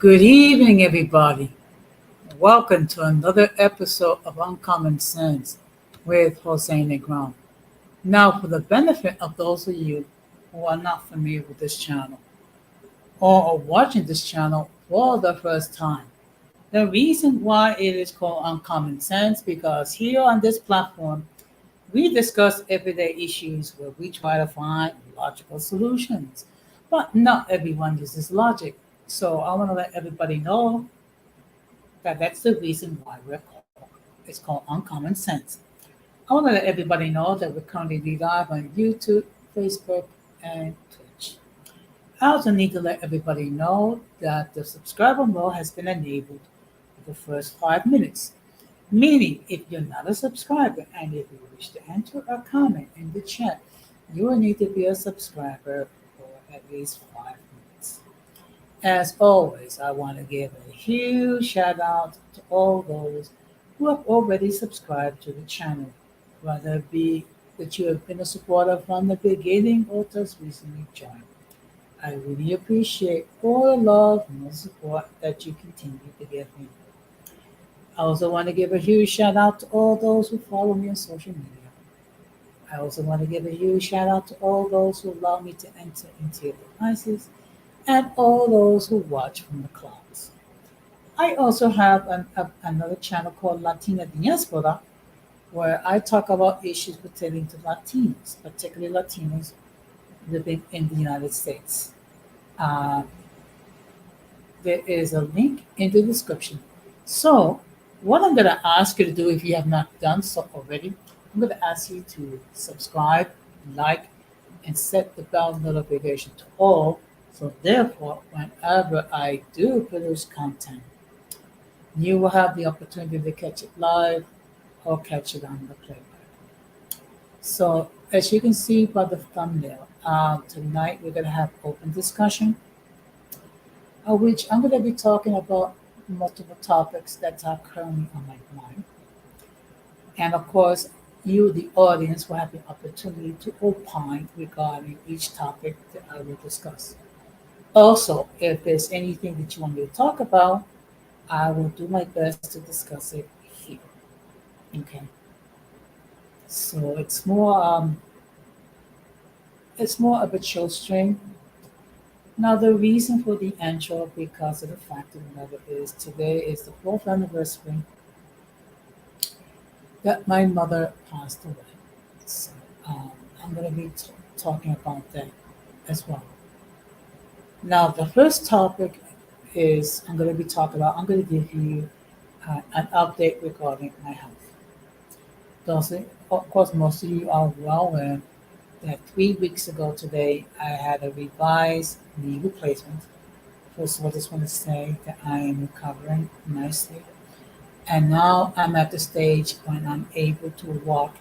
Good evening, everybody. Welcome to another episode of Uncommon Sense with Jose Negron. Now, for the benefit of those of you who are not familiar with this channel or are watching this channel for the first time, the reason why it is called Uncommon Sense because here on this platform, we discuss everyday issues where we try to find logical solutions. But not everyone uses logic. So I want to let everybody know that's the reason why it's called Uncommon Sense. I want to let everybody know that we're currently live on YouTube, Facebook, and Twitch. I also need to let everybody know that the subscriber mode has been enabled for the first 5 minutes. Meaning, if you're not a subscriber and if you wish to enter a comment in the chat, you will need to be a subscriber for at least 5 minutes. As always, I want to give a huge shout out to all those who have already subscribed to the channel, whether it be that you have been a supporter from the beginning or just recently joined. I really appreciate all the love and the support that you continue to give me. I also want to give a huge shout out to all those who follow me on social media. I also want to give a huge shout out to all those who allow me to enter into your devices and all those who watch from the clouds. I also have another channel called Latina Diaspora where I talk about issues pertaining to Latinos, particularly Latinos living in the United States. Uh, there is a link in the description. So, what I'm going to ask you to do, if you have not done so already, I'm going to ask you to subscribe, like, and set the bell notification to all. So, therefore, whenever I do produce content, you will have the opportunity to catch it live or catch it on the playback. So, as you can see by the thumbnail, tonight we're going to have open discussion, which I'm going to be talking about multiple topics that are currently on my mind. And of course, you, the audience, will have the opportunity to opine regarding each topic that I will discuss. Also, if there's anything that you want me to talk about, I will do my best to discuss it here. Okay. So it's more of a chill stream. Now the reason for the intro, because of the fact of the matter is today is the fourth anniversary that my mother passed away. So I'm going to be talking about that as well. Now the first topic is I'm going to give you an update regarding my health. Those, of course, most of you are well aware that 3 weeks ago today I had a revised knee replacement. First of all, I just want to say that I am recovering nicely. And now I'm at the stage when I'm able to walk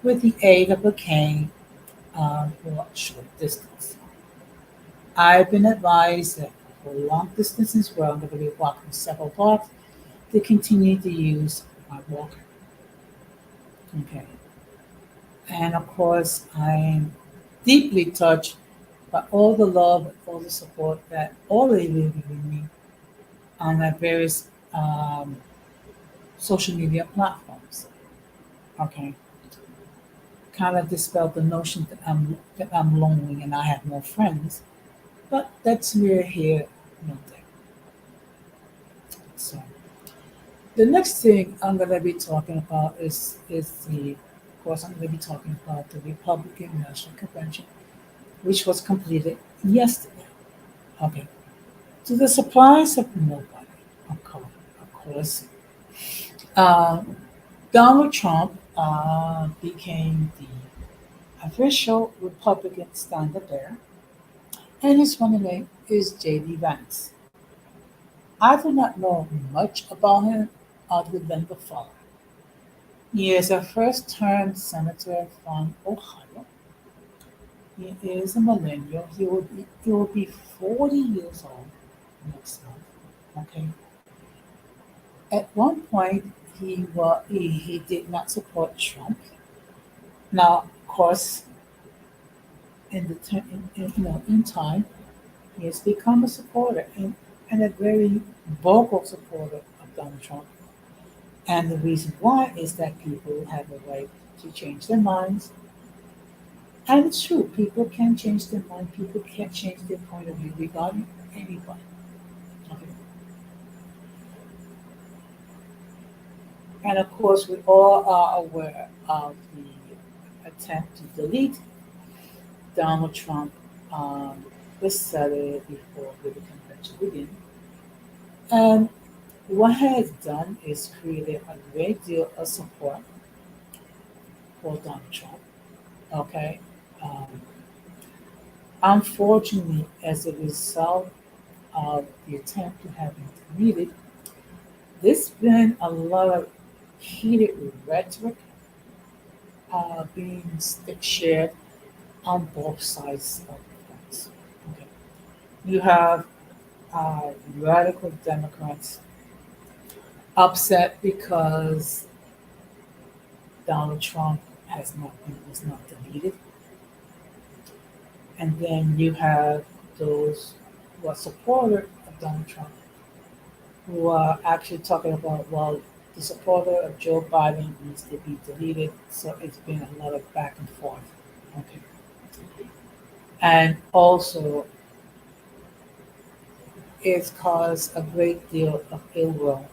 with the aid of a cane for a short distance. I've been advised that for long distances where I'm going to be walking several blocks to continue to use my walker. Okay. And of course, I'm deeply touched by all the love, all the support that all of you have given me on my various social media platforms. Okay. Kind of dispelled the notion that I'm lonely and I have no friends, but that's neither here nor there. So the next thing I'm going to be talking about is of course, I'm going to be talking about the Republican National Convention, which was completed yesterday. Okay. To the surprise of nobody, of course, uh, Donald Trump became the official Republican standard bearer, and his running mate is J.D. Vance. I do not know much about him other than the following. He is a first term senator from Ohio. He is a millennial. He will be 40 years old next month. Okay. At one point, he did not support Trump. Now, of course, in time, he has become a supporter, and a very vocal supporter of Donald Trump. And the reason why is that people have a right to change their minds. And it's true, people can change their mind, people can change their point of view regarding anybody. Okay. And of course, we all are aware of the attempt to delete Donald Trump the Saturday before the convention began. And what it has done is created a great deal of support for Donald Trump. Okay. Um, Unfortunately, as a result of the attempt to have him deleted, there's been a lot of heated rhetoric being shared on both sides of the fence. Okay. You have radical Democrats upset because Donald Trump was not deleted, and then you have those who are supporters of Donald Trump who are actually talking about, well, the supporter of Joe Biden needs to be deleted. So it's been a lot of back and forth. Okay. And also, it's caused a great deal of ill will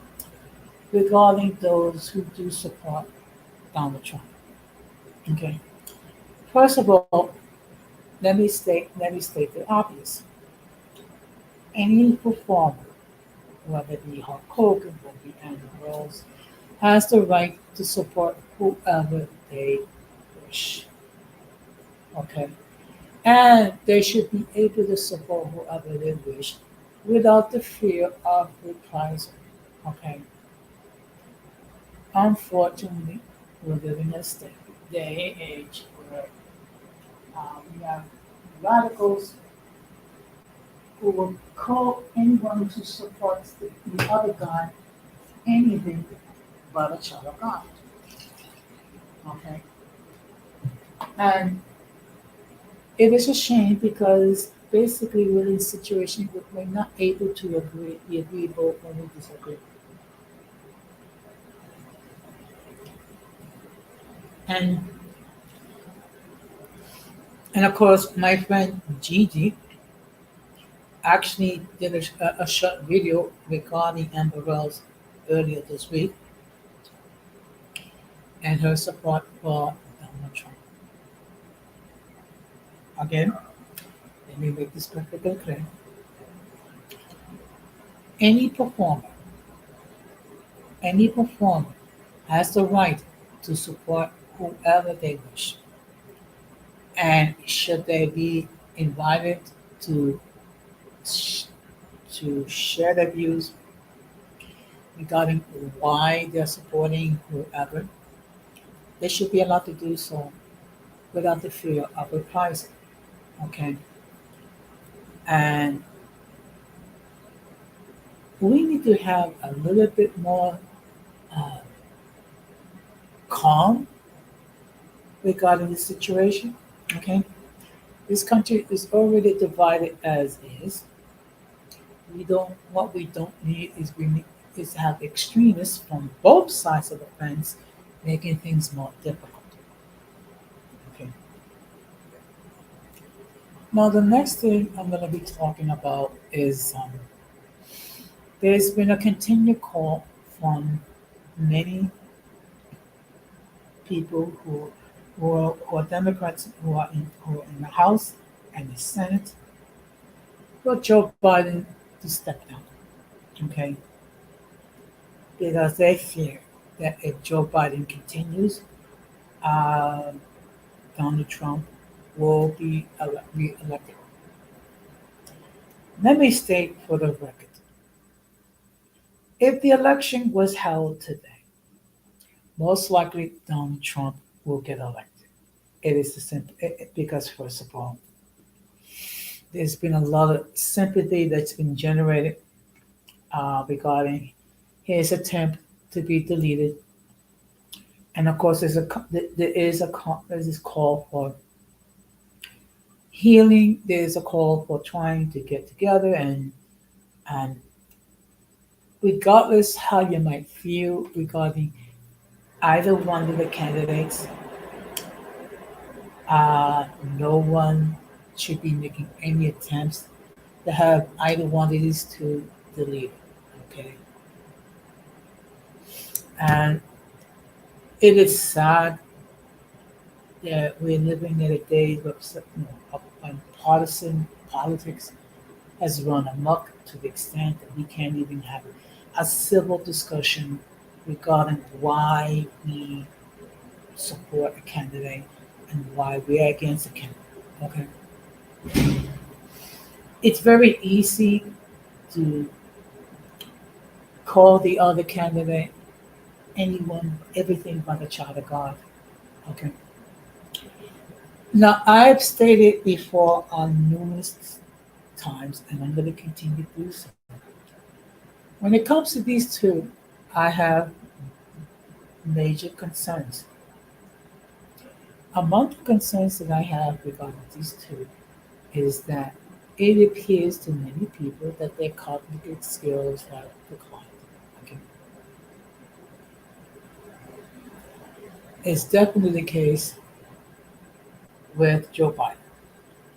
regarding those who do support Donald Trump. Okay. First of all, let me state the obvious. Any performer, whether it be Hulk Hogan, whether it be Andy Rose, has the right to support whoever they wish. Okay. And they should be able to support whoever they wish without the fear of reprisal. Okay. Unfortunately, we live in a day and age where we have radicals who will call anyone who supports the other guy anything but a child of God. Okay. And it is a shame because basically we're in a situation where we're not able to be agreeable when we disagree. And and of course, my friend Gigi actually did a short video regarding Amber Rose earlier this week and her support for Donald Trump. Again, let me make this perfectly clear. Any performer, any performer has the right to support whoever they wish. And should they be invited to sh- to share their views regarding why they're supporting whoever, they should be allowed to do so without the fear of reprisal. Okay, and we need to have a little bit more uh, calm regarding the situation. Okay, this country is already divided as is. What we don't need is we need is to have extremists from both sides of the fence making things more difficult. Okay. Now the next thing I'm going to be talking about is there's been a continued call from many people who are Democrats who are in the House and the Senate for Joe Biden to step down. Okay, because they fear that if Joe Biden continues, um, Donald Trump will be re-elected. Let me state for the record, if the election was held today, most likely Donald Trump will get elected. It is the simple because first of all, there's been a lot of sympathy that's been generated regarding his attempt to be deleted, and of course, there's this call for healing. There's a call for trying to get together and regardless how you might feel regarding either one of the candidates, uh, no one should be making any attempts to have either one of these two deleted. Okay, and it is sad that we're living in a day where when partisan politics has run amok to the extent that we can't even have a civil discussion regarding why we support a candidate and why we're against a candidate. Okay, it's very easy to call the other candidate anyone, everything but a child of God. Okay. Now, I've stated before on numerous times, and I'm going to continue to do so. When it comes to these two, I have major concerns. Among the concerns that I have regarding these two is that it appears to many people that their cognitive skills have declined. Okay. It's definitely the case with Joe Biden.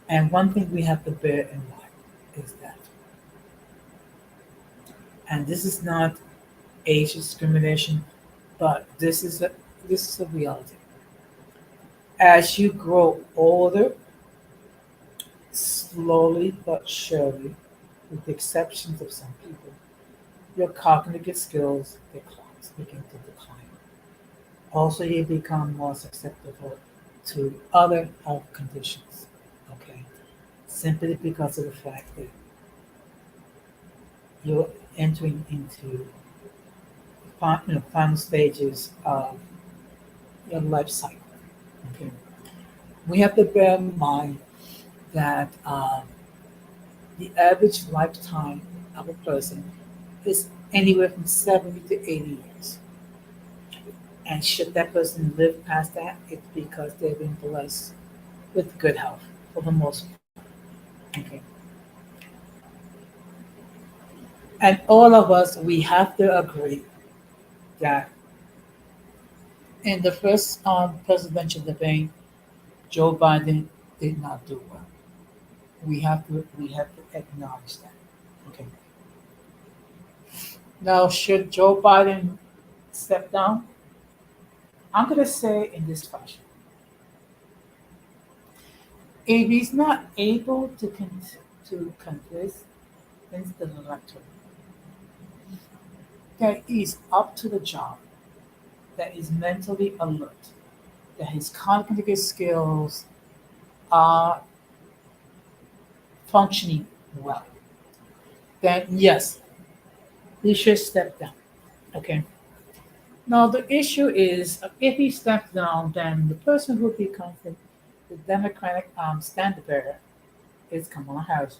And one thing we have to bear in mind is that, and this is not age discrimination, but this is a reality. As you grow older, slowly but surely, with the exceptions of some people, your cognitive skills begin to decline. Also, you become more susceptible to other health conditions. Okay, simply because of the fact that you're entering into final stages of your life cycle. Okay, we have to bear in mind that the average lifetime of a person is anywhere from 70 to 80 years. And should that person live past that, it's because they've been blessed with good health for the most part. Okay. And all of us, we have to agree that in the first presidential debate, Joe Biden did not do well. We have to acknowledge that. Okay. Now, should Joe Biden step down? I'm going to say in this fashion: if he's not able to convince the electorate that he's up to the job, that he's mentally alert, that his cognitive skills are functioning well, then yes, he should step down. Okay. Now the issue is if he steps down, then the person who becomes the Democratic standard bearer is Kamala Harris.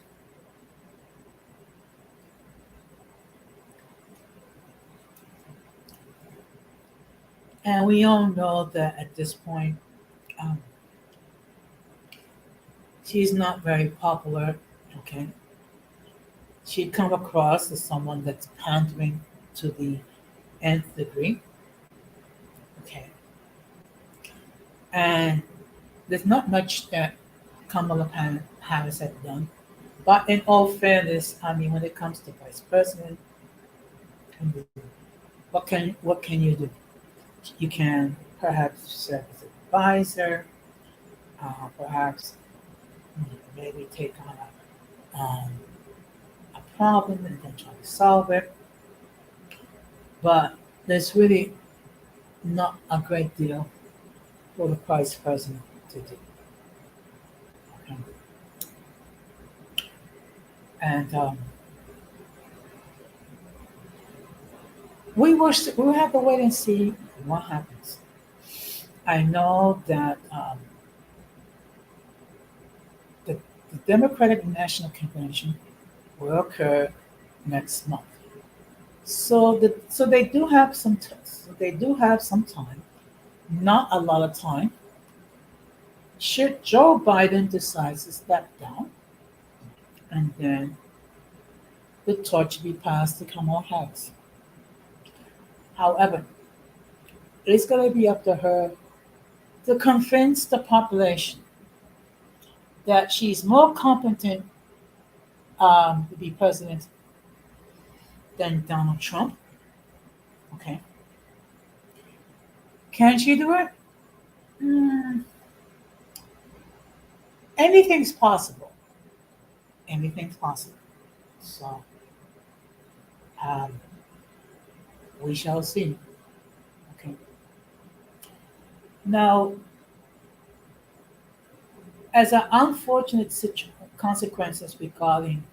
And we all know that at this point, um, she's not very popular. Okay. She come across as someone that's pandering to the nth degree. Okay. And there's not much that Harris has done. But in all fairness, I mean, when it comes to vice president, what can you do? You can perhaps serve as an advisor, perhaps maybe take on a problem and then try to solve it. But there's really not a great deal for the vice president to do. Okay? And we will have to wait and see what happens. I know that the, the Democratic National Convention will occur next month. So they do have so they do have some time, not a lot of time. Should Joe Biden decide to step down, and then the torch be passed to Kamala Harris. However, it's going to be up to her to convince the population that she's more competent to be president than Donald Trump. Okay. Can she do it? Mm, anything's possible. Anything's possible. So um, we shall see. Okay. Now, as an unfortunate consequences regarding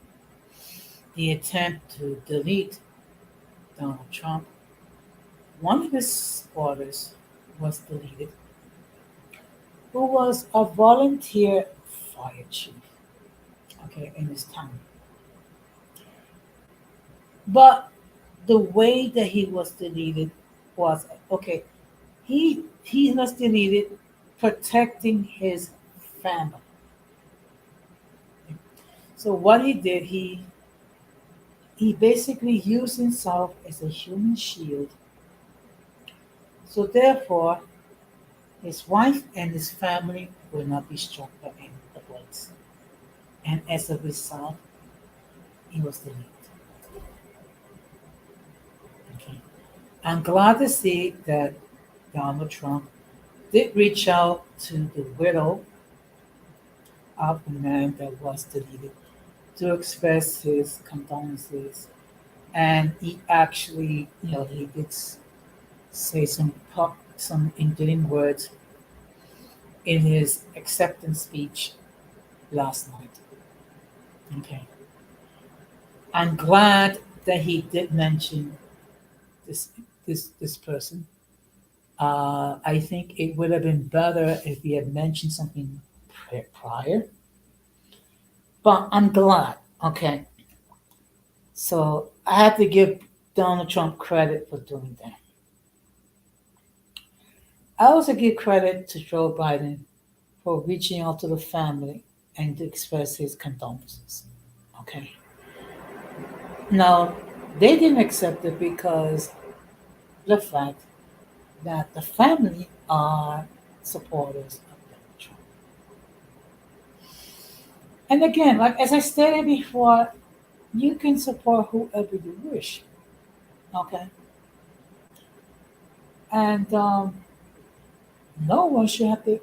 the attempt to delete Donald Trump, one of his supporters was deleted, who was a volunteer fire chief, okay, in his town. But the way that he was deleted was okay. He was deleted protecting his family. So what he did, he basically used himself as a human shield. So therefore, his wife and his family will not be struck by any of the bullets. And as a result, he was deleted. Okay. I'm glad to see that Donald Trump did reach out to the widow of the man that was deleted to express his condolences. And he actually, he did say some endearing words in his acceptance speech last night. Okay. I'm glad that he did mention this this person. I think it would have been better if he had mentioned something prior, but I'm glad. Okay, so I have to give Donald Trump credit for doing that. I also give credit to Joe Biden for reaching out to the family and to express his condolences. Okay, now they didn't accept it because the fact that the family are supporters of Donald Trump. And again, like as I stated before, you can support whoever you wish. Okay. And no one should have to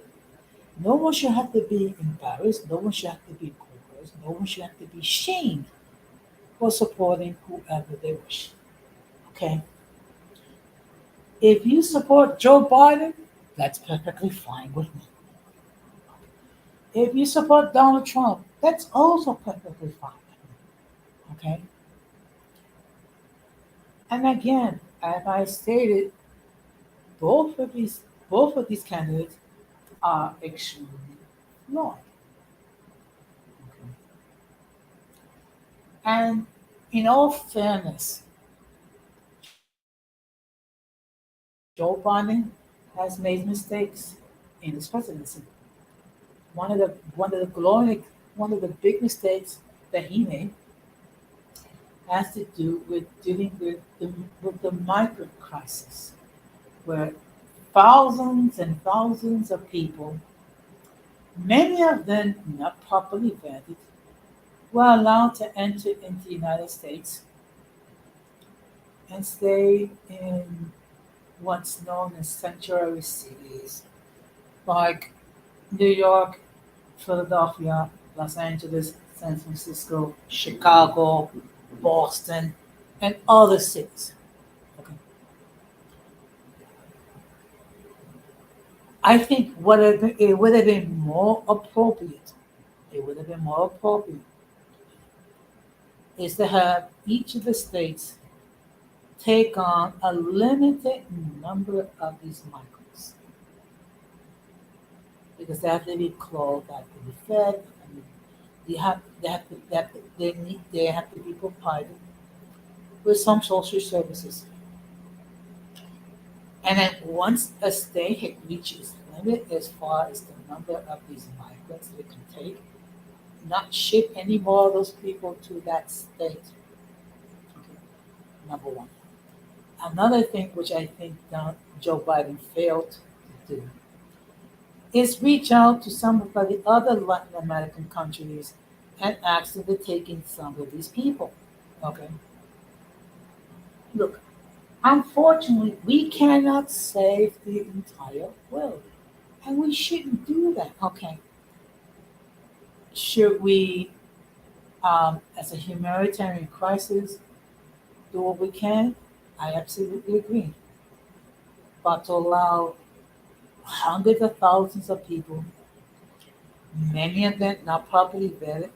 no one should have to be embarrassed, no one should have to be coerced, no one should have to be shamed for supporting whoever they wish. Okay. If you support Joe Biden, that's perfectly fine with me. If you support Donald Trump, that's also perfectly fine with me. Okay. And again, as I stated, both of these both of these candidates are extremely flawed. Okay. And in all fairness, Joe Biden has made mistakes in his presidency. One of the big mistakes that he made has to do with dealing with the migrant crisis, where thousands and thousands of people, many of them not properly vetted, were allowed to enter into the United States and stay in what's known as sanctuary cities like New York, Philadelphia, Los Angeles, San Francisco, Chicago, Boston, and other cities. Okay. I think it would have been more appropriate. It would have been more appropriate is to have each of the states take on a limited number of these migrants because they have to be clothed, they have to be fed, and they have to be provided with some social services. And then once a state had reached its limit as far as the number of these migrants it can take, not ship any more of those people to that state. number one. Another thing which I think that Joe Biden failed to do is reach out to some of the other Latin American countries and ask them to take in some of these people. Okay. Look, unfortunately, we cannot save the entire world. And we shouldn't do that. Okay. Should we, as a humanitarian crisis, do what we can? I absolutely agree. But to allow hundreds of thousands of people, many of them not properly vetted,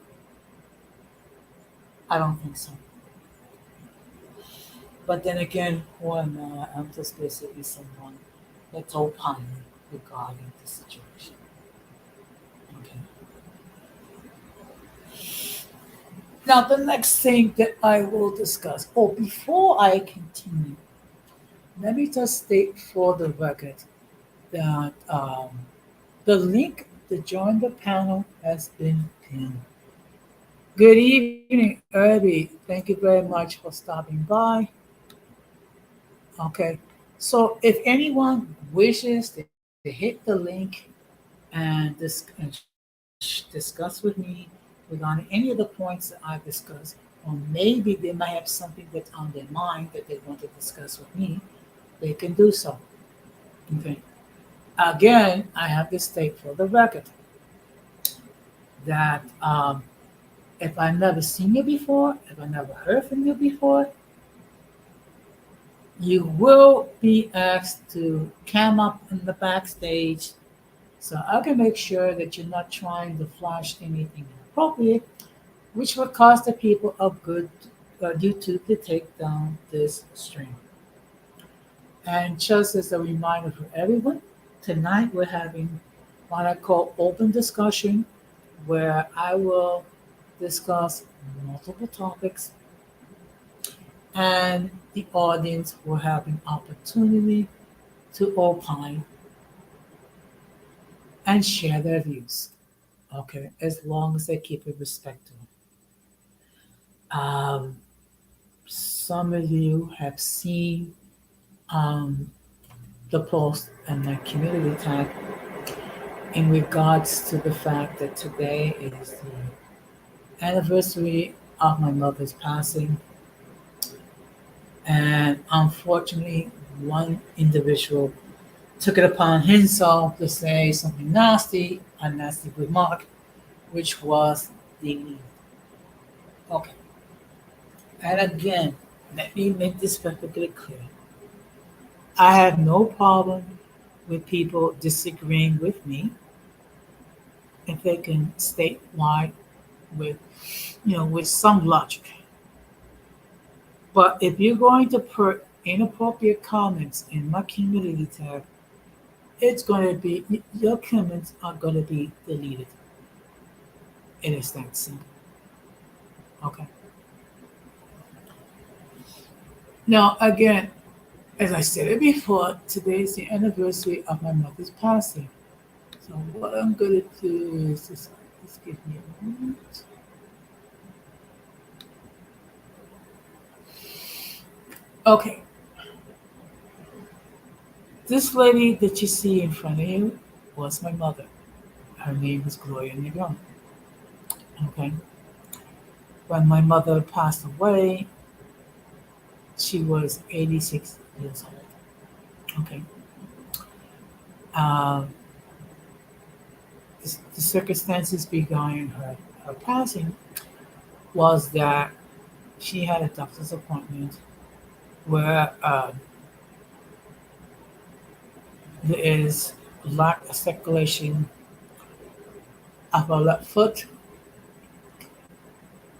I don't think so. But then again, who am I? I'm just basically someone that's opining regarding the situation. Okay. Now, the next thing that I will discuss, or before I continue, let me just state for the record that the link to join the panel has been pinned. Good evening, Irby. Thank you very much for stopping by. Okay, so if anyone wishes to hit the link and discuss with me regarding any of the points that I've discussed, or maybe they might have something that's on their mind that they want to discuss with me, they can do so. Okay. Again, I have to state for the record that if I've never seen you before, if I never heard from you before, you will be asked to come up in the backstage so I can make sure that you're not trying to flash anything inappropriate, which would cause the people of good YouTube to take down this stream. And just as a reminder for everyone, tonight we're having what I call open discussion, where I will discuss multiple topics and the audience will have an opportunity to opine and share their views. Okay, as long as they keep it respectful. Um, some of you have seen um, the post and my community tab in regards to the fact that today is the anniversary of my mother's passing, and unfortunately, one individual took it upon himself to say something nasty, a nasty remark, which was deleted. Okay. And again, let me make this perfectly clear. I have no problem with people disagreeing with me if they can state why with with some logic. But if you're going to put inappropriate comments in my community tab, it's going to be your comments are going to be deleted. It is that simple. Okay. Now, again, as I said it before, today is the anniversary of my mother's passing. So what I'm going to do is just give me a moment. Okay, this lady that you see in front of you was my mother. Her name is Gloria Negron. Okay, when my mother passed away, she was 86 years old. Okay, um, the circumstances behind her passing was that she had a doctor's appointment where there is lack of circulation of her left foot,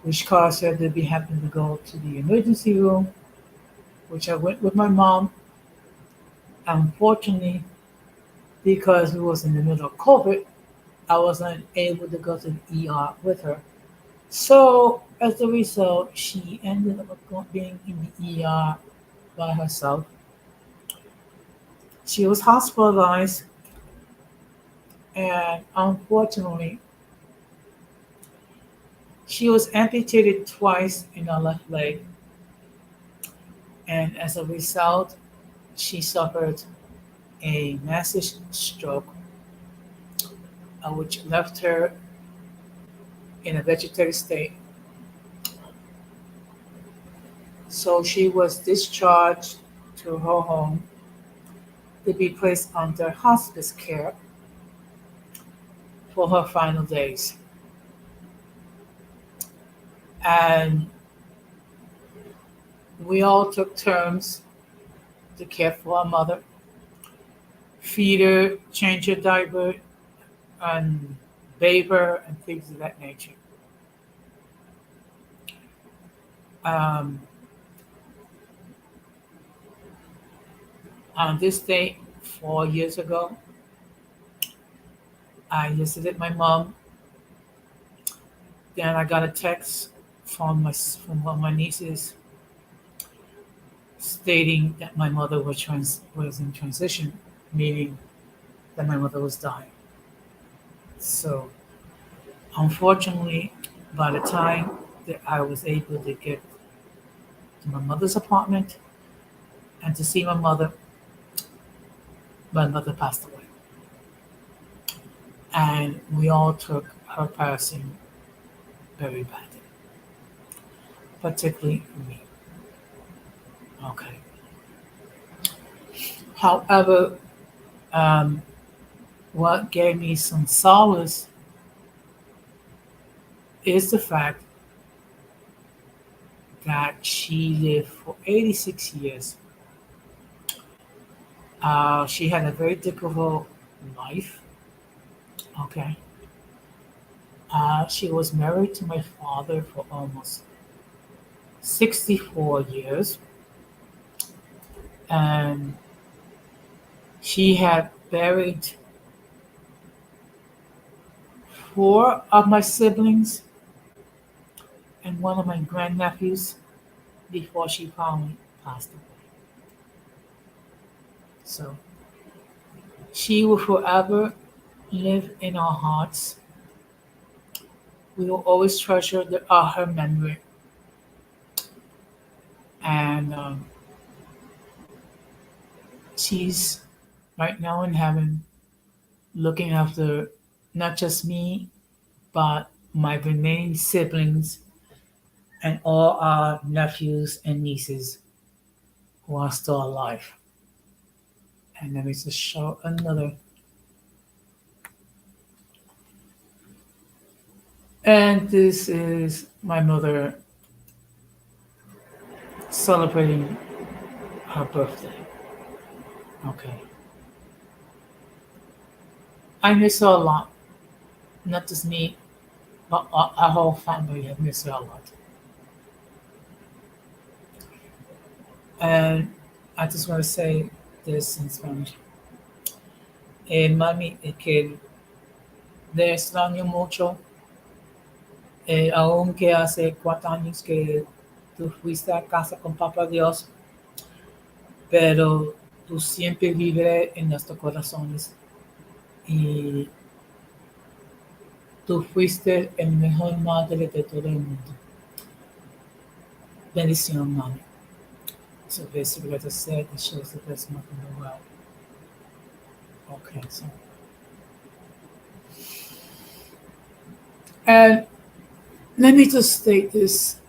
which caused her to be having to go to the emergency room, which I went with my mom. Unfortunately, because we was in the middle of COVID, I wasn't able to go to the ER with her. So as a result, she ended up being in the ER by herself. She was hospitalized, and unfortunately, she was amputated twice in her left leg, And as a result, she suffered a massive stroke, which left her in a vegetative state. So she was discharged to her home to be placed under hospice care for her final days. And we all took turns to care for our mother, feed her, change her diaper, and bathe her, and things of that nature. Um, on this day, 4 years ago, I visited my mom. Then I got a text from one of my nieces stating that my mother was in transition, meaning that my mother was dying. So unfortunately, by the time that I was able to get to my mother's apartment and to see my mother passed away. And we all took her passing very badly, particularly me. Okay. However, um, what gave me some solace is the fact that she lived for 86 years. She had a very difficult life. Okay. She was married to my father for almost 64 years, and she had buried four of my siblings and one of my grandnephews before she finally passed away. So she will forever live in our hearts. We will always treasure her memory. And she's right now in heaven looking after not just me, but my remaining siblings and all our nephews and nieces who are still alive. And let me just show another. And this is my mother celebrating her birthday. Okay. I miss her a lot. Not just me, but our whole family have missed her a lot. And I just want to say this in Spanish. Mami, es que le extraño mucho, aunque hace 4 años que tú fuiste a casa con Papá Dios, pero tú siempre vives en nuestros corazones y tú fuiste el mejor madre de todo el mundo. Bendición, mami. So basically, what I said, it shows the best mother in the world. Okay, so. And let me just state this.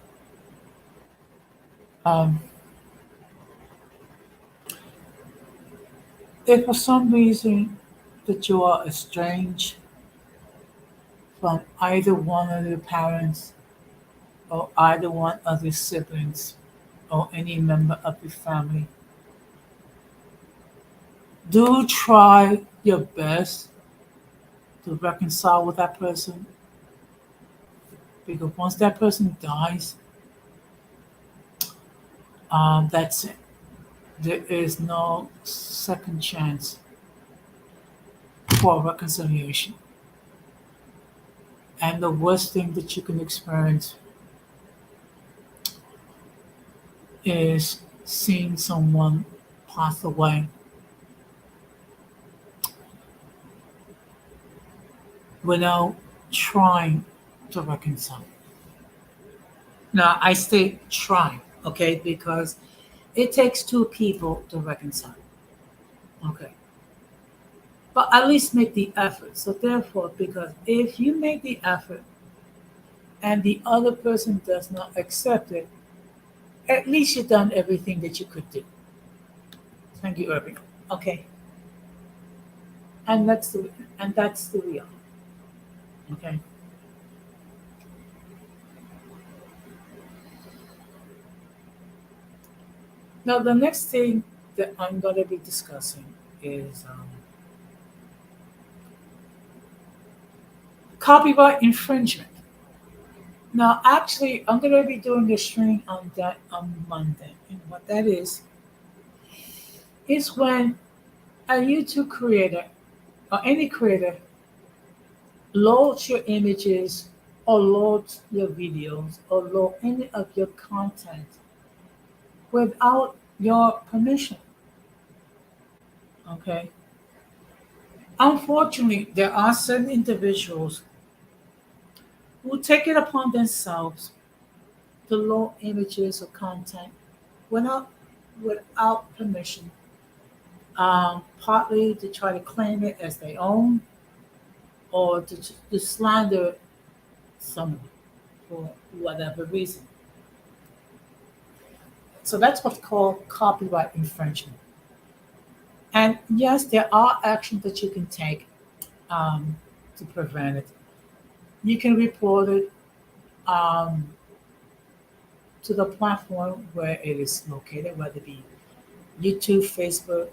Um, if for some reason that you are estranged from either one of your parents or either one of your siblings or any member of your family, do try your best to reconcile with that person, because once that person dies, that's it. There is no second chance for reconciliation. And the worst thing that you can experience is seeing someone pass away without trying to reconcile. Now, I say try, okay, because It takes two people to reconcile. Okay. But at least make the effort. So therefore, because if you make the effort and the other person does not accept it, at least you've done everything that you could do. Thank you, Irving. Okay. And that's the real. Okay. Now the next thing that I'm going to be discussing is copyright infringement. Now, actually, I'm going to be doing a stream on that on Monday, and what that is when a YouTube creator or any creator loads your images or loads your videos or load any of your content without your permission. Okay. Unfortunately, there are certain individuals who take it upon themselves to load images or content without without permission, partly to try to claim it as their own or to slander someone for whatever reason. So that's what's called copyright infringement. And yes, there are actions that you can take um, to prevent it. You can report it um, to the platform where it is located, whether it be YouTube, Facebook,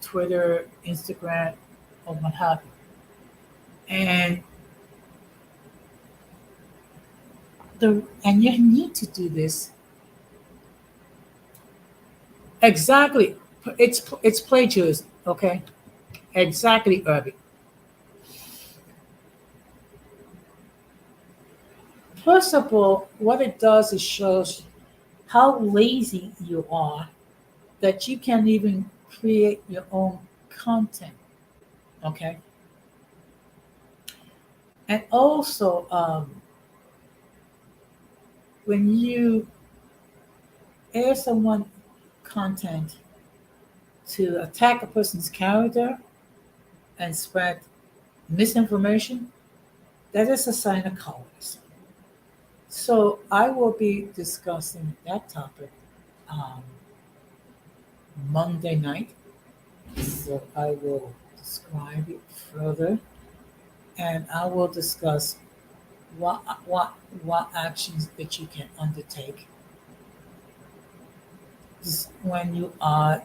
Twitter, Instagram, or what have you. And you need to do this exactly. It's plagiarism, okay? Exactly, Irving. First of all, what it does is shows how lazy you are that you can even create your own content, okay? And also, when you air someone content to attack a person's character and spread misinformation, that is a sign of cowardice. So I will be discussing that topic um, Monday night. So I will describe it further, and I will discuss what what actions that you can undertake when you are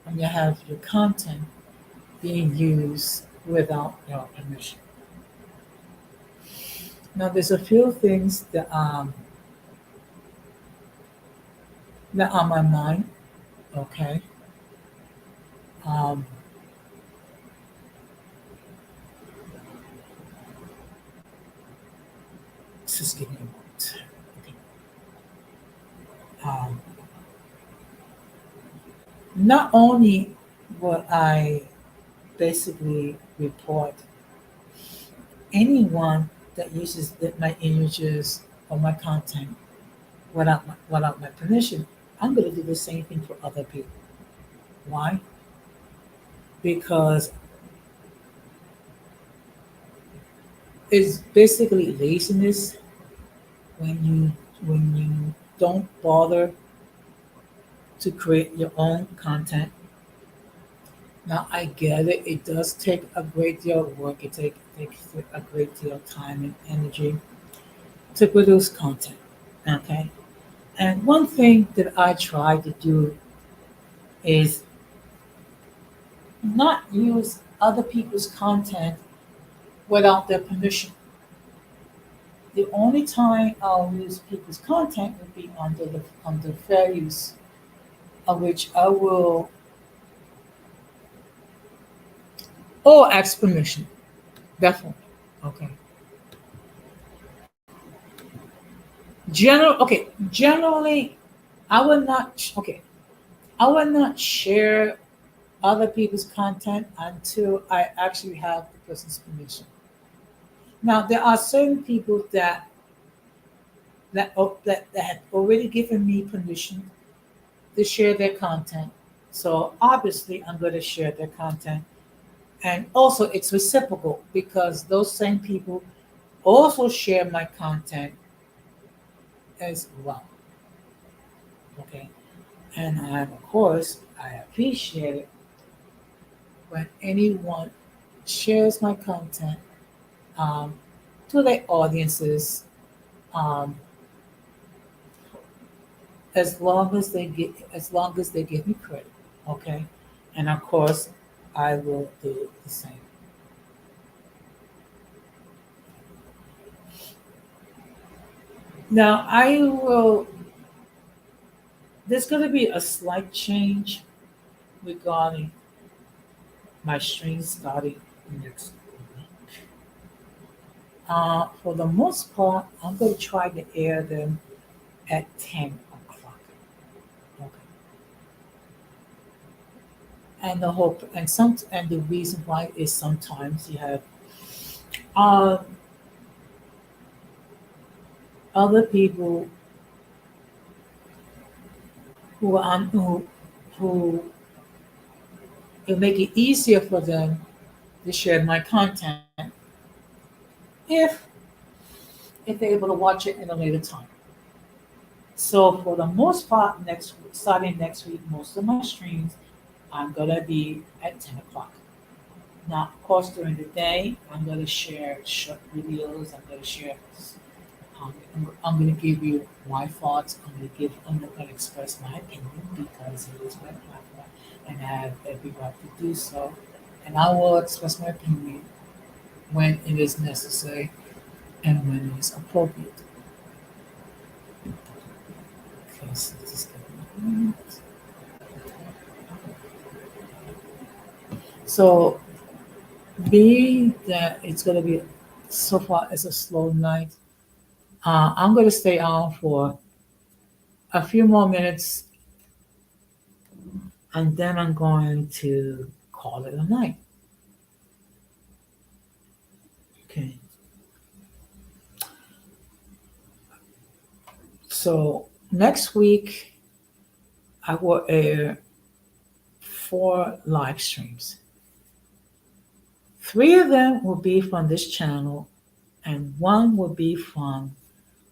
when you have your content being used without your permission. Now, there's a few things that are on my mind. Okay, um, just give me a moment. Okay. Um, Not only will I basically report anyone that uses my images or my content without my permission, I'm going to do the same thing for other people. Why? Because it's basically laziness when you don't bother to create your own content. Now I get it; it does take a great deal of work. Takes a great deal of time and energy to produce content. Okay, and one thing that I try to do is not use other people's content without their permission. The only time I'll use people's content would be under fair use, of which I will or ask permission. Definitely. Okay. Generally, I would not. Okay, I would not share other people's content until I actually have the person's permission. Now, there are certain people that have already given me permission to share their content. So obviously, I'm going to share their content. And also, it's reciprocal because those same people also share my content as well. Okay. And of course, I appreciate it when anyone shares my content um, to their audiences, um, as long as they give me credit. Okay. And of course, I will do the same. Now, there's going to be a slight change regarding my streams starting next week. For the most part, I'm going to try to air them at 10 o'clock. Okay. And the reason why is sometimes you have uh, other people who it make it easier for them to share my content if if they're able to watch it in a later time. So for the most part, starting next week, most of my streams I'm gonna be at 10 o'clock. Now, of course, during the day, I'm gonna share short videos. I'm gonna give you my thoughts. I'm gonna express my opinion because it is my platform, and I have every right to do so. And I will express my opinion when it is necessary and when it is appropriate. Okay, so just give me a minute. So, being that it's gonna be so far as a slow night, I'm gonna stay on for a few more minutes, and then I'm going to call it a night. Okay. So next week I will air 4 live streams. 3 of them will be from this channel, and one will be from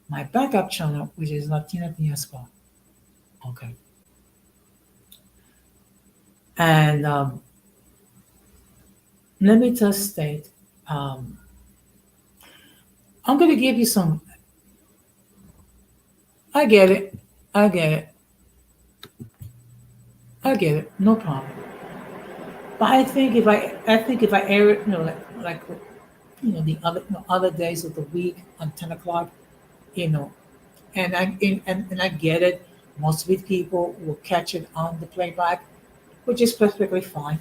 my backup channel, which is Latina Diaspora. Okay. And let me just state, um, I'm going to give you some. I get it. I get it. I get it. No problem. But I think if I air it, like the other days of the week on 10 o'clock, you know, and I get it. Most of the people will catch it on the playback, which is perfectly fine.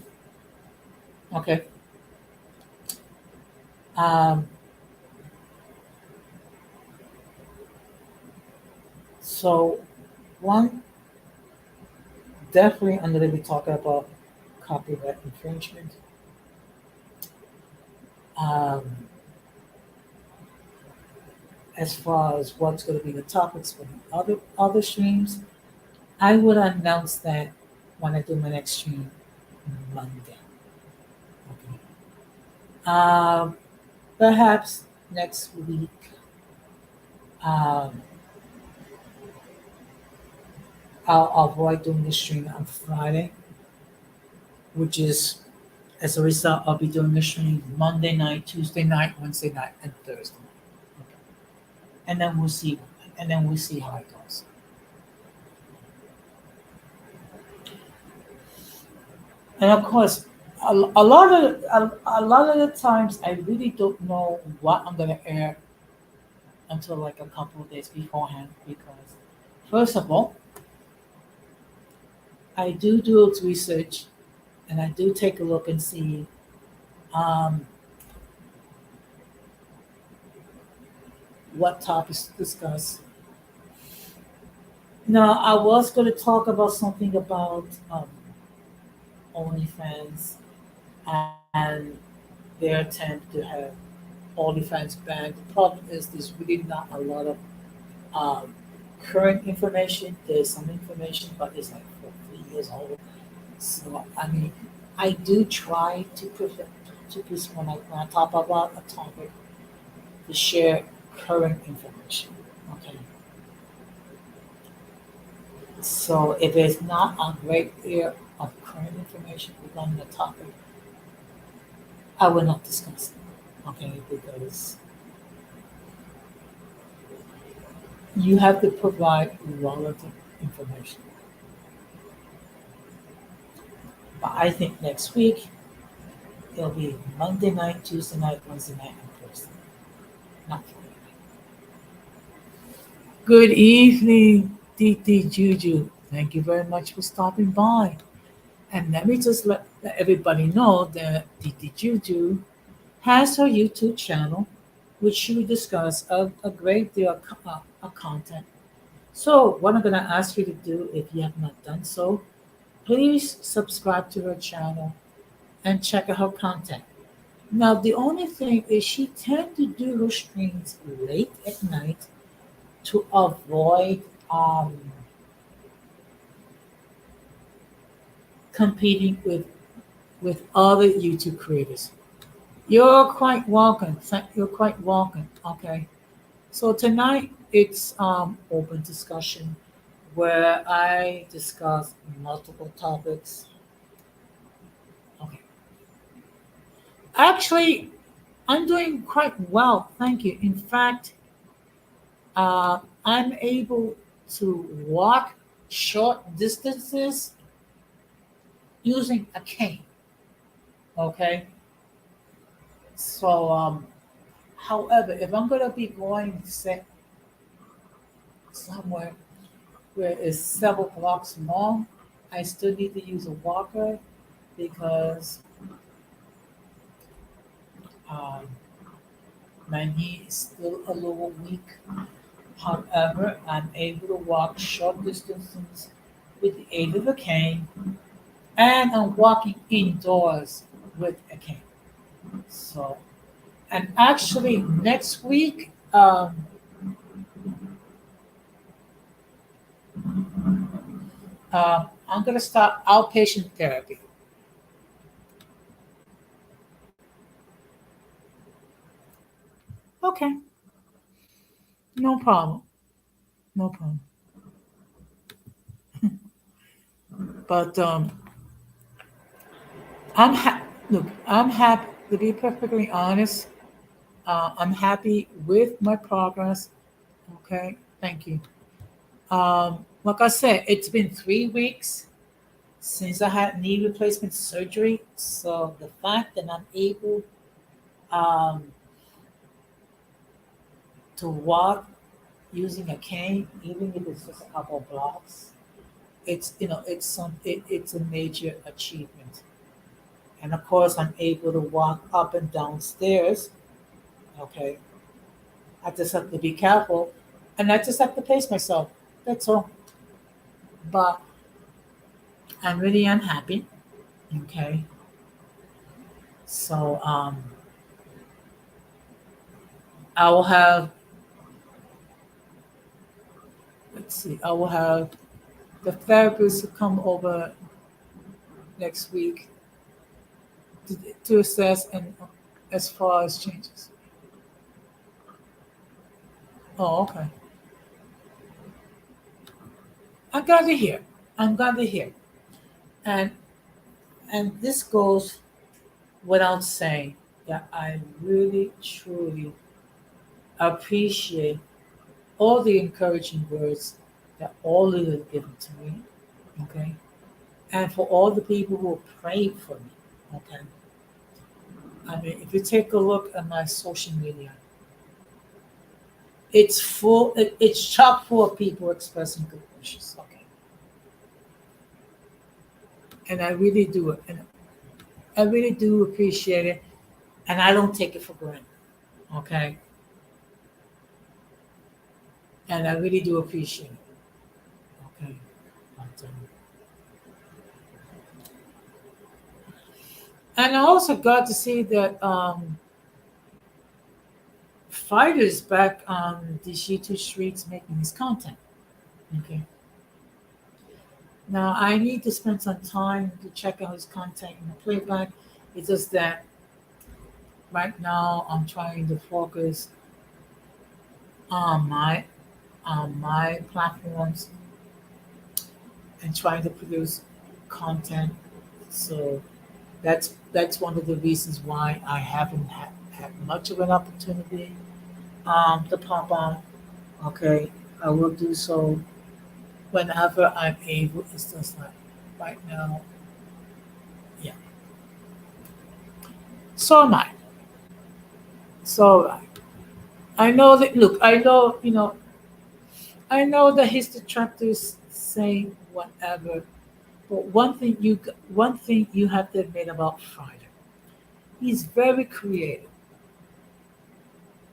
Okay. Um, so one definitely I'm going to be talking about copyright infringement. Um, as far as what's going to be the topics for the other streams, I will announce that when I do my next stream Monday. Okay. Um, Perhaps next week, um, I'll avoid doing the stream on Friday, which is as a result, I'll be doing the stream Monday night, Tuesday night, Wednesday night, and Thursday night. Okay. And then we'll see, how it goes. And of course, a lot of the times, I really don't know what I'm gonna air until like a couple of days beforehand because, first of all, I do research and I do take a look and see um, what topics to discuss. Now, I was going to talk about something about OnlyFans and their attempt to have OnlyFans banned. The problem is there's really not a lot of um, current information. There's some information, but it's like for 3 years old. So I mean, I do try to when I talk about a topic to share current information. Okay. So if there's not a great deal of current information regarding the topic, I will not discuss it. Okay, because you have to provide relevant information. But I think next week it'll be Monday night, Tuesday night, Wednesday night, and Thursday. Not Friday night. Good evening, Titi Juju. Thank you very much for stopping by. And let me just let everybody know that Titi Juju has her YouTube channel, which she will discuss a great deal of content. So, what I'm going to ask you to do, if you have not done so, please subscribe to her channel and check out her content. Now, the only thing is she tend to do her streams late at night to avoid competing with other YouTube creators. You're quite welcome. You're quite welcome. Okay. So tonight it's open discussion where I discuss multiple topics. Okay. Actually, I'm doing quite well, thank you. In fact, I'm able to walk short distances using a cane. Okay. So, however, if I'm gonna be going say somewhere where it's several blocks long, I still need to use a walker because um, my knee is still a little weak. However, I'm able to walk short distances with the aid of a cane, and I'm walking indoors with a cane. So, and actually, next week, I'm going to start outpatient therapy. Okay, no problem, no problem. But look. I'm happy to be perfectly honest. I'm happy with my progress. Okay, thank you. Like I said, it's been 3 weeks since I had knee replacement surgery. So the fact that I'm able um, to walk using a cane, even if it's just a couple of blocks, it's a major achievement. And of course, I'm able to walk up and down stairs. Okay, I just have to be careful, and I just have to pace myself. That's all. But I'm really unhappy. Okay, so I will have. Let's see. I will have the therapist to come over next week to assess and as far as changes. Oh, okay. I'm glad to hear. I'm glad to hear. And this goes without saying that I really truly appreciate all the encouraging words that all of you have given to me. Okay. And for all the people who have prayed for me. Okay. I mean, if you take a look at my social media, it's full. It's chock full of people expressing good wishes. Okay, and I really do it, and I really do appreciate it, and I don't take it for granted. Okay, and I really do appreciate it. Okay, but, and I also got to see that fighters back on these YouTube streets making this content. Okay. Now I need to spend some time to check out his content in the playback. It's just that right now I'm trying to focus on my platforms and trying to produce content. So that's one of the reasons why I haven't had much of an opportunity to pop on. Okay, I will do so whenever I'm able. It's just like right now, yeah. So am I. So I know that. Look, I know I know that his detractors say whatever. But one thing you have to admit about Friday, he's very creative.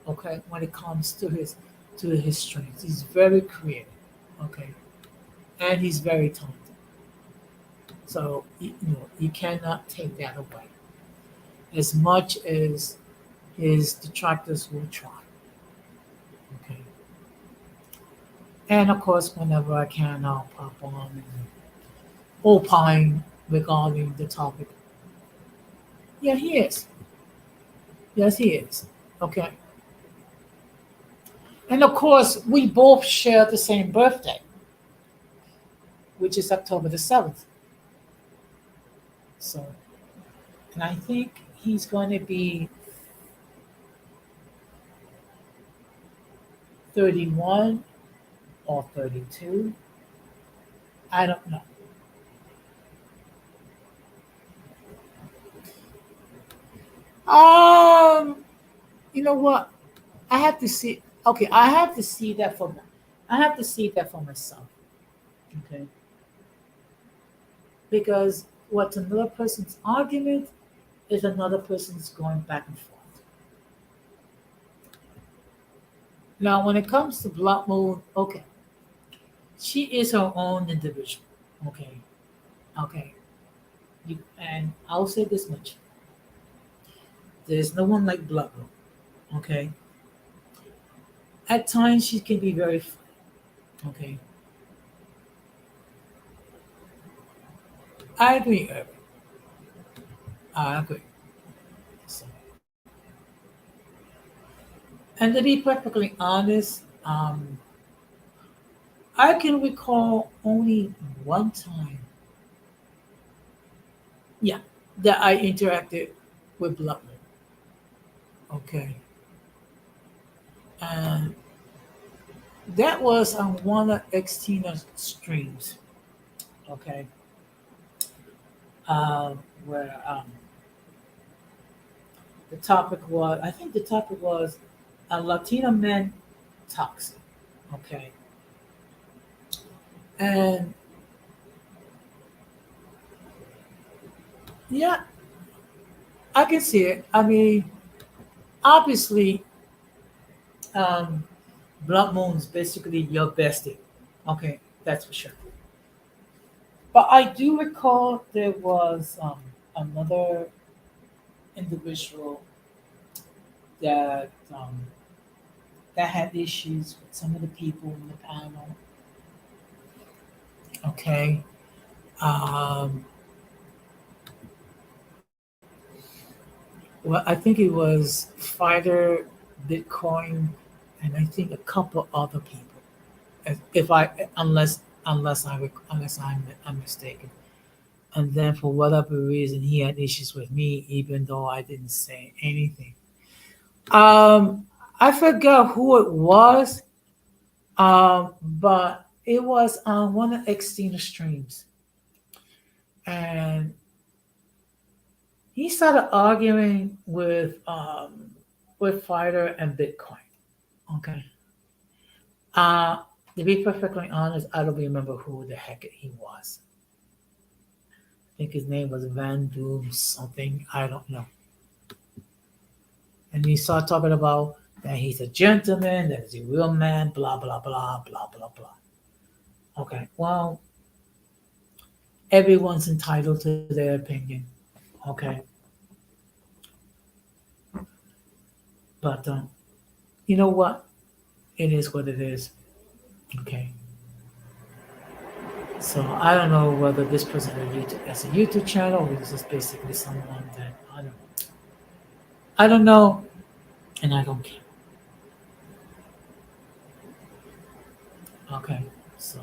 Okay, when it comes to his strengths, he's very creative. Okay, and he's very talented. So you cannot take that away. As much as his detractors will try. Okay, and of course, whenever I can, I'll pop on and opine regarding the topic. Yeah, he is. Yes, he is. Okay, and of course, we both share the same birthday, which is October the 7th. So, and I think he's going to be 31 or 32. I don't know. Um, you know what? I have to see. Okay, I have to see that for. I have to see that for myself. Okay, because what's another person's argument is another person's going back and forth. Now, when it comes to Blood Moon, okay, she is her own individual. Okay, okay. And I'll say this much: there's no one like Blood Moon. Okay, at times she can be very funny. Okay, I agree, Irving. I agree. So, and to be perfectly honest, I can recall only one time, yeah, that I interacted with Blood Moon. Okay, and that was on one of Xtina's streams. Okay, where the topic was, I think the topic was a Latina men toxic. Okay, and yeah, I can see it. I mean, obviously, um, Blood Moon's basically your bestie. Okay, that's for sure. But I do recall there was another individual that that had issues with some of the people in the panel. Okay, um, well, I think it was Fighter, Bitcoin, and I think a couple other people. If I unless I'm mistaken. And then for whatever reason, he had issues with me, even though I didn't say anything. I forgot who it was, but it was on one of Xtina's streams, and he started arguing with Fighter and Bitcoin. Okay. Uh, to be perfectly honest, I don't remember who the heck he was. I think his name was Van Doom something. I don't know. And he started talking about that he's a gentleman, that he's a real man, blah blah blah blah blah blah. Okay, well, everyone's entitled to their opinion. Okay, but you know what? It is what it is. Okay, So I don't know whether this person has a YouTube channel or is just basically someone that I don't know, and I don't care. Okay, so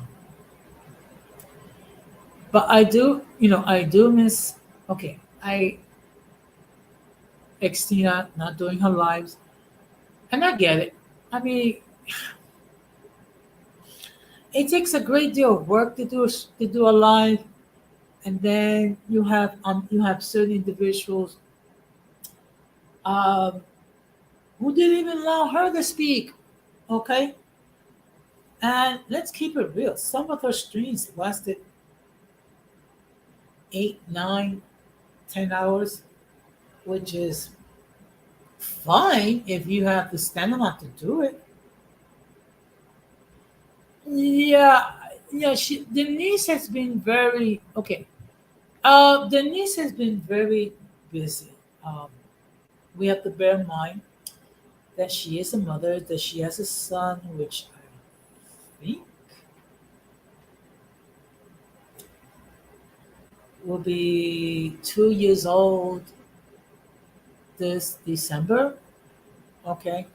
but I do, I do miss. Okay, I Xtina not doing her lives, and I get it. I mean, it takes a great deal of work to do a live, and then you have certain individuals um, who didn't even allow her to speak. Okay, and let's keep it real. Some of her streams lasted 8, 9, 10 hours, which is fine if you have the stamina to do it. Yeah, yeah. Denise has been very okay. Denise has been very busy. Um, we have to bear in mind that she is a mother, that she has a son, which I think will be 2 years old this December. Okay,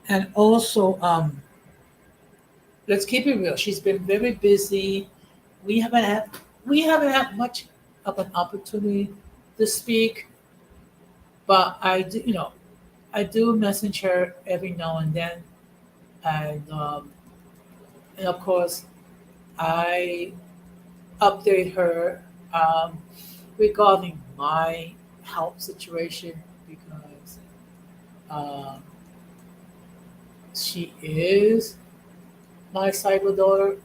and also, let's keep it real. She's been very busy. We haven't had we haven't had much of an opportunity to speak, but I do message her every now and then, and of course I update her regarding my health situation because um, she is my cyber daughter.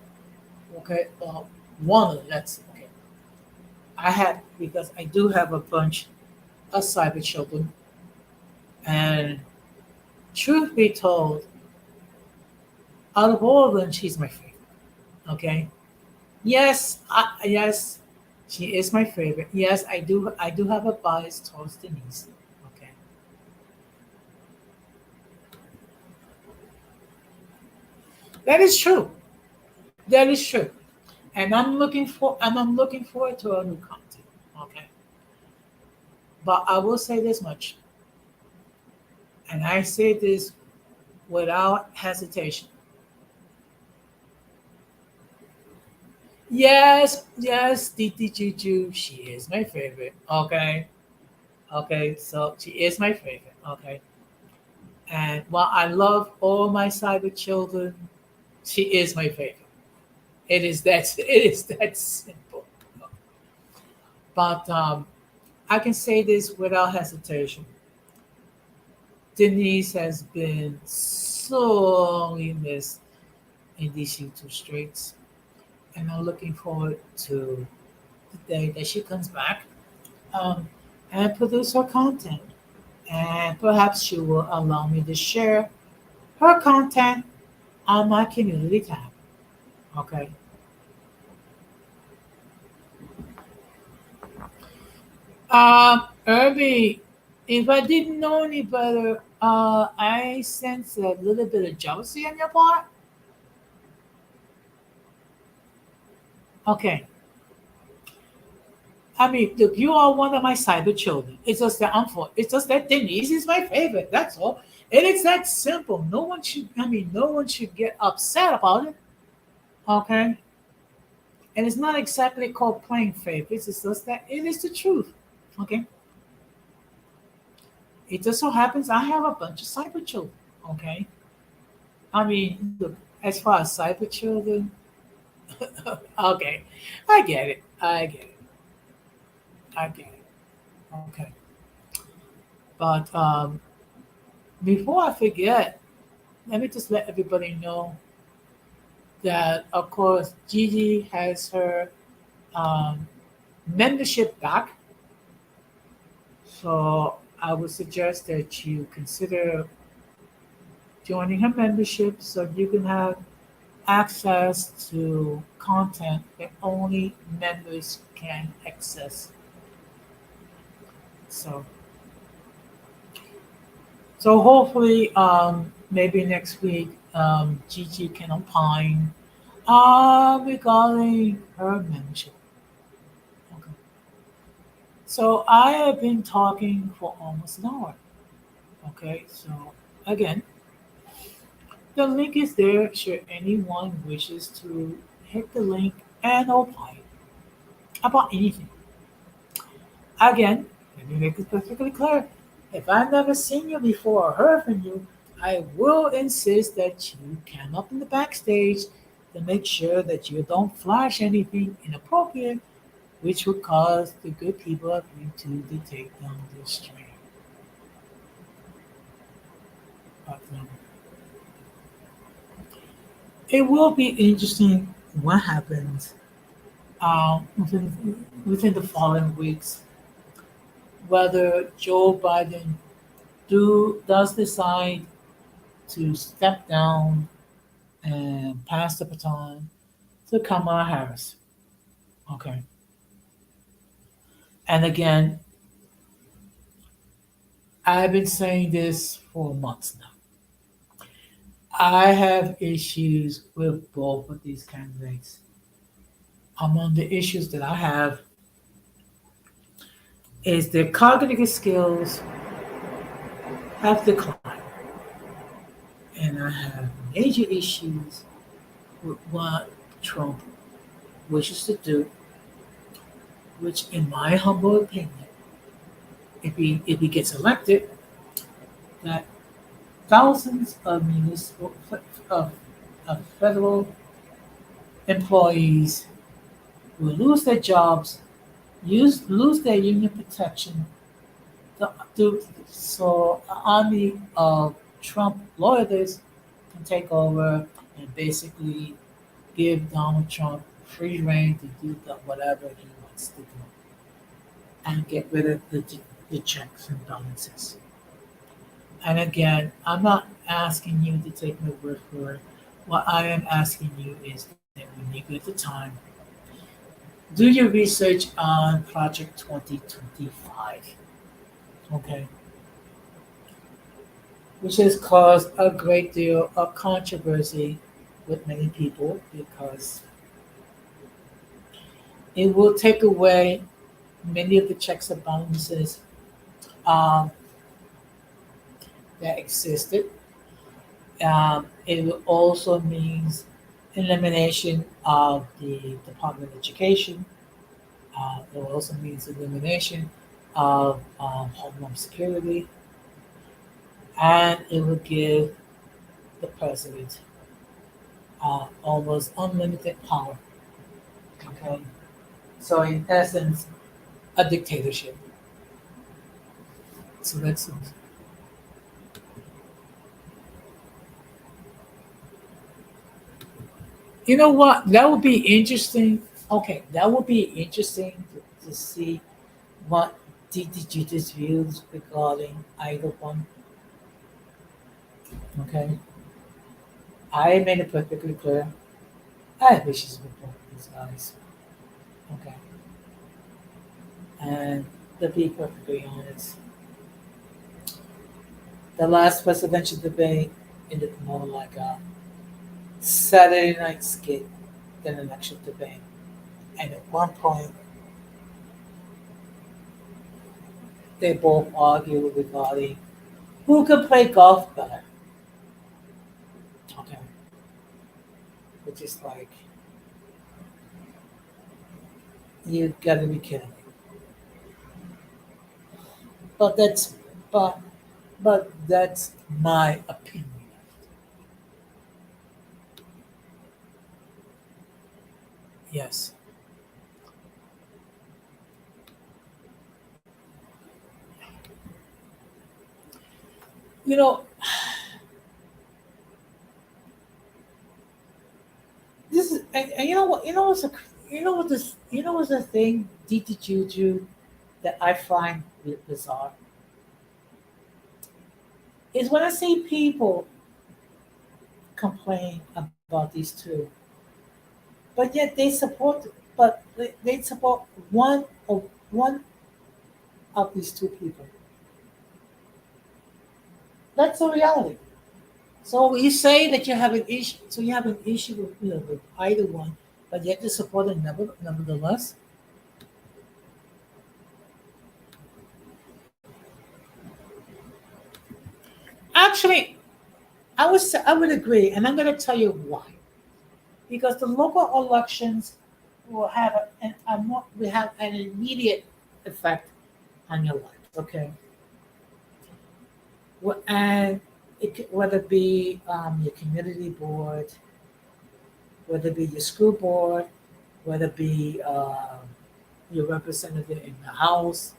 Okay, one of that's okay. I had because I do have a bunch of cyber children, and truth be told, out of all of them, she's my favorite. Okay, yes, she is my favorite. Yes, I do have a bias towards Denise. Okay, that is true. That is true. And I'm looking forward to our new content. Okay, but I will say this much, and I say this without hesitation. Yes, Titi Juju, she is my favorite. Okay, okay, so she is my favorite. Okay, and while I love all my cyber children, she is my favorite. It is that simple. But I can say this without hesitation. Denise has been sorely missed in these YouTube streets, and I'm looking forward to the day that she comes back um, and produce her content. And perhaps she will allow me to share her content on my community tab. Okay. Irby, if I didn't know any better, I sense a little bit of jealousy on your part. Okay. I mean, look, you are one of my cyber children. It's just that Denise is my favorite. That's all. And it's that simple. No one should get upset about it. Okay. And it's not exactly called playing favorites. It's just that it is the truth. Okay. It just so happens I have a bunch of cyber children. Okay. I mean, look, as far as cyber children, okay, I get it. I get it. I get it. Okay. But before I forget, let me just let everybody know that, of course, Gigi has her um, membership back. So I would suggest that you consider joining her membership so you can have access to content that only members can access. So, so hopefully, maybe next week, Gigi can opine Regarding her membership. Okay. So I have been talking for almost an hour. Okay. So again, the link is there should anyone wishes to hit the link and apply about anything. Again, let me make this perfectly clear. If I've never seen you before or heard from you, I will insist that you come up in the backstage to make sure that you don't flash anything inappropriate, which would cause the good people of YouTube to take down the stream. But, it will be interesting what happens within the following weeks, whether Joe Biden does decide to step down and pass the baton to Kamala Harris. Okay. And again, I've been saying this for months now. I have issues with both of these candidates. Among the issues that I have is their cognitive skills have declined. And I have major issues with what Trump wishes to do, which, in my humble opinion, if he gets elected, that thousands of of, of federal employees will lose their jobs, lose their union protection, so an army of Trump loyalists can take over and basically give Donald Trump free reign to do whatever he wants to do and get rid of the checks and balances. And again, I'm not asking you to take my word for it. What I am asking you is that when you get the time, do your research on Project 2025, okay, which has caused a great deal of controversy with many people because it will take away many of the checks and balances um, that existed. It will also means elimination of the Department of Education. It also means elimination of Homeland Security, and it will give the president almost unlimited power. Okay, so in essence, a dictatorship. So that's you know what that would be interesting. Okay, that would be interesting to see what DDG's views regarding either one. Okay, I made it perfectly clear. I have issues with both of these guys. Okay, and to be perfectly honest, the last presidential debate ended more like a Saturday night skit than an actual debate. And at one point, they both argued regarding who could play golf better. Okay, which is like you gotta be kidding me. But but that's my opinion. Yes. You know, this is and you know what's the thing, DT Juju, that I find bizarre is when I see people complain about these two, but yet they support one of these two people. That's the reality. So you say that you have an issue. So you have an issue with, with either one, but yet you support it nevertheless. Actually, I would agree, and I'm going to tell you why. Because the local elections will have we have an immediate effect on your life. Okay, and whether it be your community board, whether it be your school board, whether it be your representative in the house.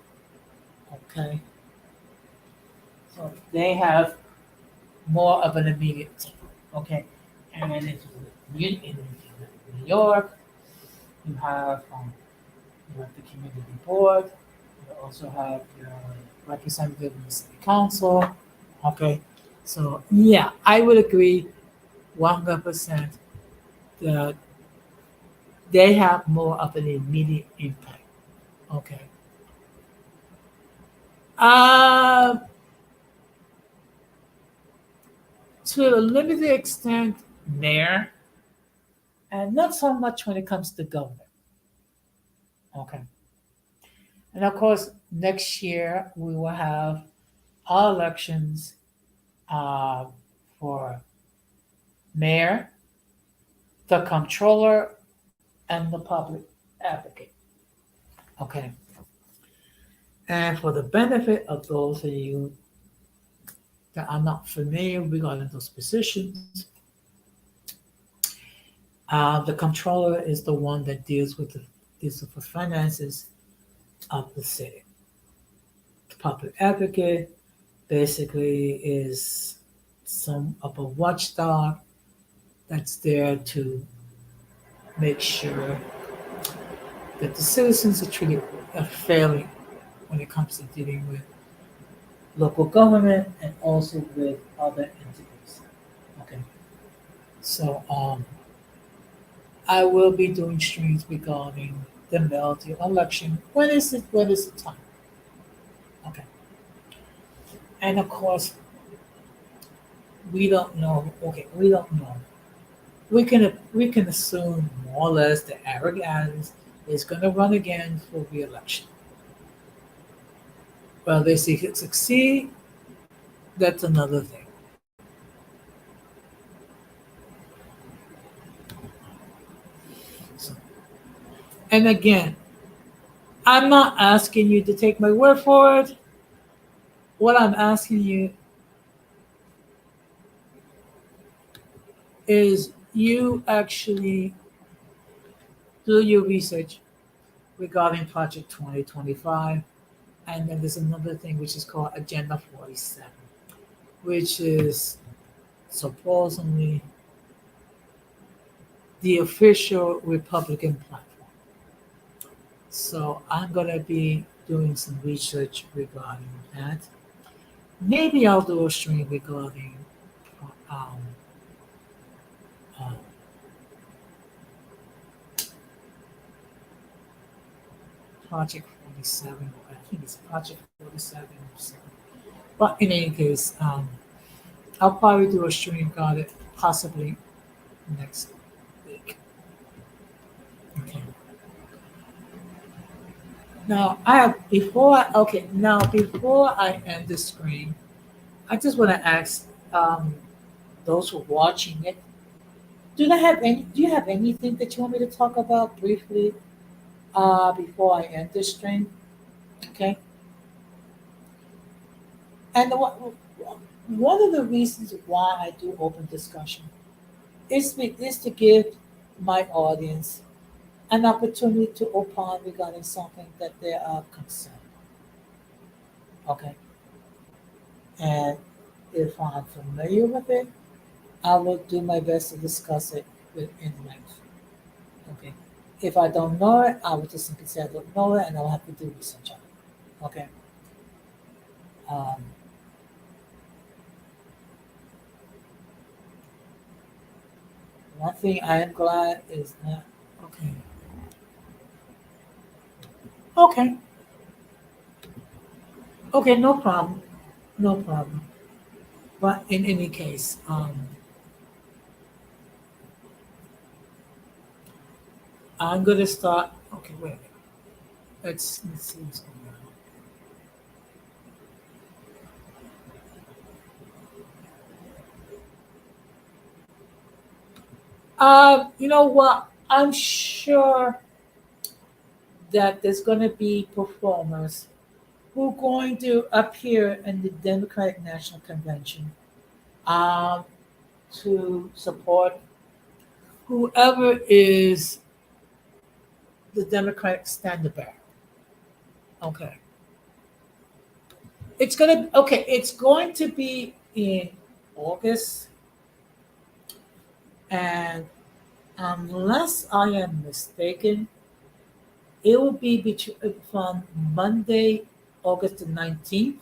Okay, so they have more of an immediate thing. Okay, and then in New York, you have the community board. You also have your representative in the city council. Okay, so yeah, I would agree 100% that they have more of an immediate impact. Okay. Uh, to a limited extent, mayor, and not so much when it comes to government. Okay. And of course, next year we will have our elections uh, for mayor, the comptroller, and the public advocate. Okay. And for the benefit of those of you that are not familiar regarding those positions, the controller is the one that deals with the finances of the city. The public advocate basically is some of a watchdog that's there to make sure that the citizens are treated fairly when it comes to dealing with local government and also with other entities. Okay, so I will be doing streams regarding the melting election. When is it? When is the time? Okay, and of course we don't know. Okay, we don't know. We can assume more or less that Eric Adams is going to run again for re-election. Well, they see it succeed. That's another thing. So, and again, I'm not asking you to take my word for it. What I'm asking you is you actually do your research regarding Project 2025. And then there's another thing which is called Agenda 47, which is supposedly the official Republican platform. So I'm going to be doing some research regarding that. Maybe I'll do a stream regarding um, uh, Project 47. I think it's Project 47 or something. But in any case, I'll probably do a stream about it possibly next week. Okay. Now I have before I end the stream, I just want to ask those who are watching it, do you have anything that you want me to talk about briefly before I end this stream? Okay. And one of the reasons why I do open discussion is to give my audience an opportunity to opine regarding something that they are concerned. Okay. And if I'm familiar with it, I will do my best to discuss it in length. Okay. If I don't know it, I will just simply say I don't know it and I'll have to do research on it. Okay. Um, one thing I am glad is that, okay. Okay. Okay, no problem. No problem. But in any case, I'm gonna start. Okay, wait a minute. Let's see what's going on. You know what? I'm sure that there's gonna be performers who are going to appear in the Democratic National Convention um, to support whoever is the Democratic standard bearer. Okay, it's going to be in August, and unless I am mistaken, it will be from Monday, August the 19th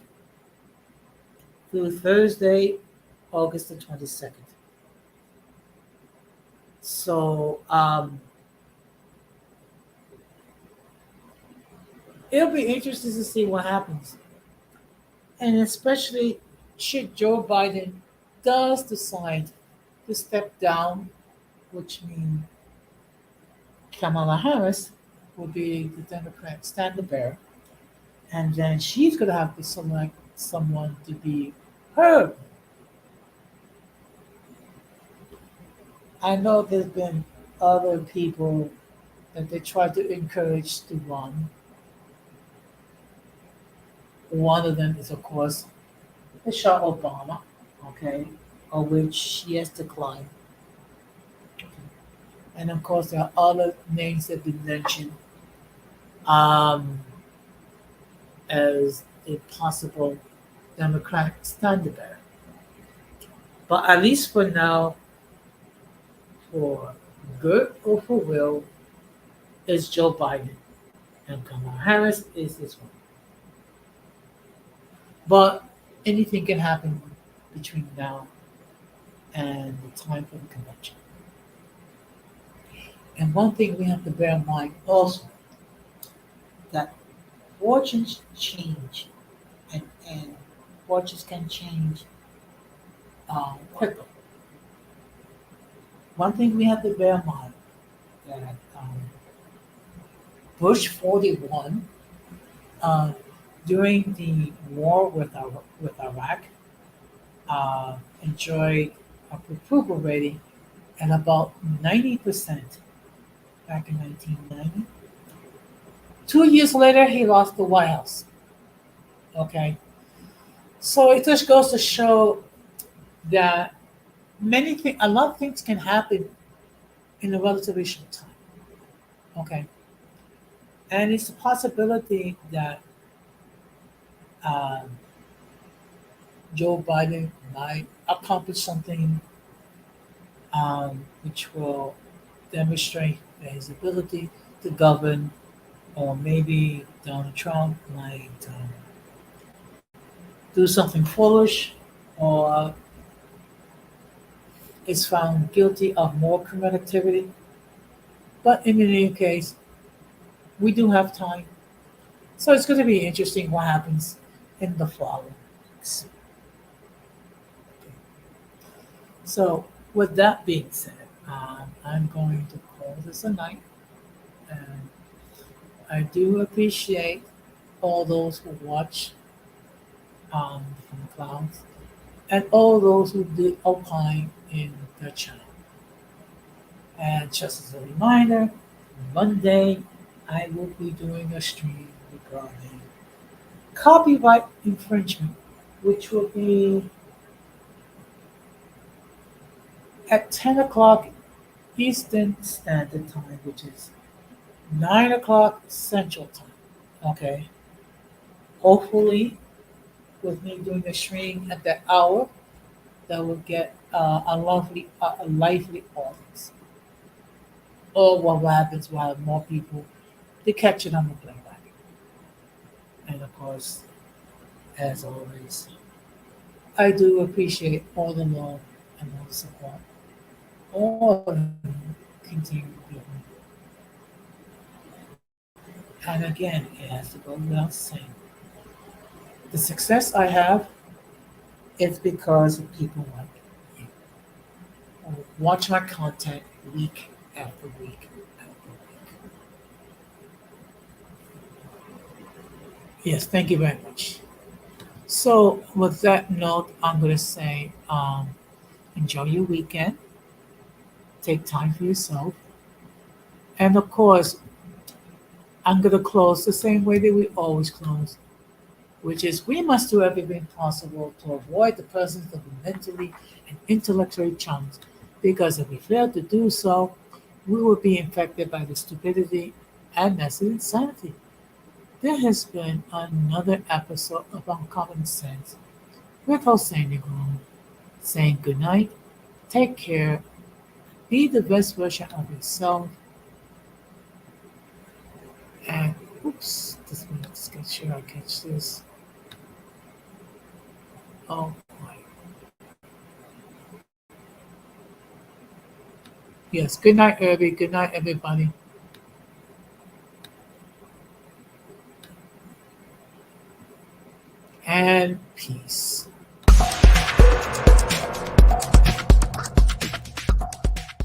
through Thursday, August the 22nd. So it'll be interesting to see what happens. And especially should Joe Biden does decide to step down, which means Kamala Harris will be the Democrat standard bearer, and then she's going to have to select someone to be her. I know there's been other people that they try to encourage to run. One of them is, of course, Michelle Obama, okay, of which she has declined. And of course, there are other names that have been mentioned um, as a possible Democratic standard bearer. But at least for now, for good or for will, is Joe Biden, and Kamala Harris is this one. But anything can happen between now and the time for the convention. And one thing we have to bear in mind also that fortunes change, and fortunes can change quickly. One thing we have to bear in mind that Bush 41 uh, during the war with Iraq enjoyed a approval rating at about 90% back in 1990. 2 years later, he lost the White House. Okay, so it just goes to show that a lot of things can happen in a relatively short time. Okay, and it's a possibility that um, Joe Biden might accomplish something which will demonstrate his ability to govern, or maybe Donald Trump might do something foolish, or is found guilty of more criminal activity. But in any case, we do have time. So it's going to be interesting what happens in the following weeks. So, with that being said, I'm going to call this a night. And I do appreciate all those who watch from the clouds, and all those who did opine in the channel. And just as a reminder, Monday I will be doing a stream regarding copyright infringement, which will be at 10 o'clock Eastern Standard Time, which is 9 o'clock Central Time. Okay. Hopefully, with me doing a stream at that hour, that will get a lively audience. Or what happens, we'll have more people to catch it on the playback. And of course, as always, I do appreciate all the love and all the support. All of you continue to give me. And again, it has to go without saying. The success I have It's because people like you. Watch my content week after week after week. Yes, thank you very much. So, with that note, I'm going to say enjoy your weekend, take time for yourself, and of course, I'm going to close the same way that we always close, which is we must do everything possible to avoid the presence of a mentally and intellectually challenged, because if we fail to do so, we will be infected by the stupidity and messy insanity. There has been another episode of Uncommon Sense with Hossein Negron saying good night, take care, be the best version of yourself, and oops, this one, let's get sure I catch this. Oh boy. Yes, good night, Irby. Good night, everybody. And peace.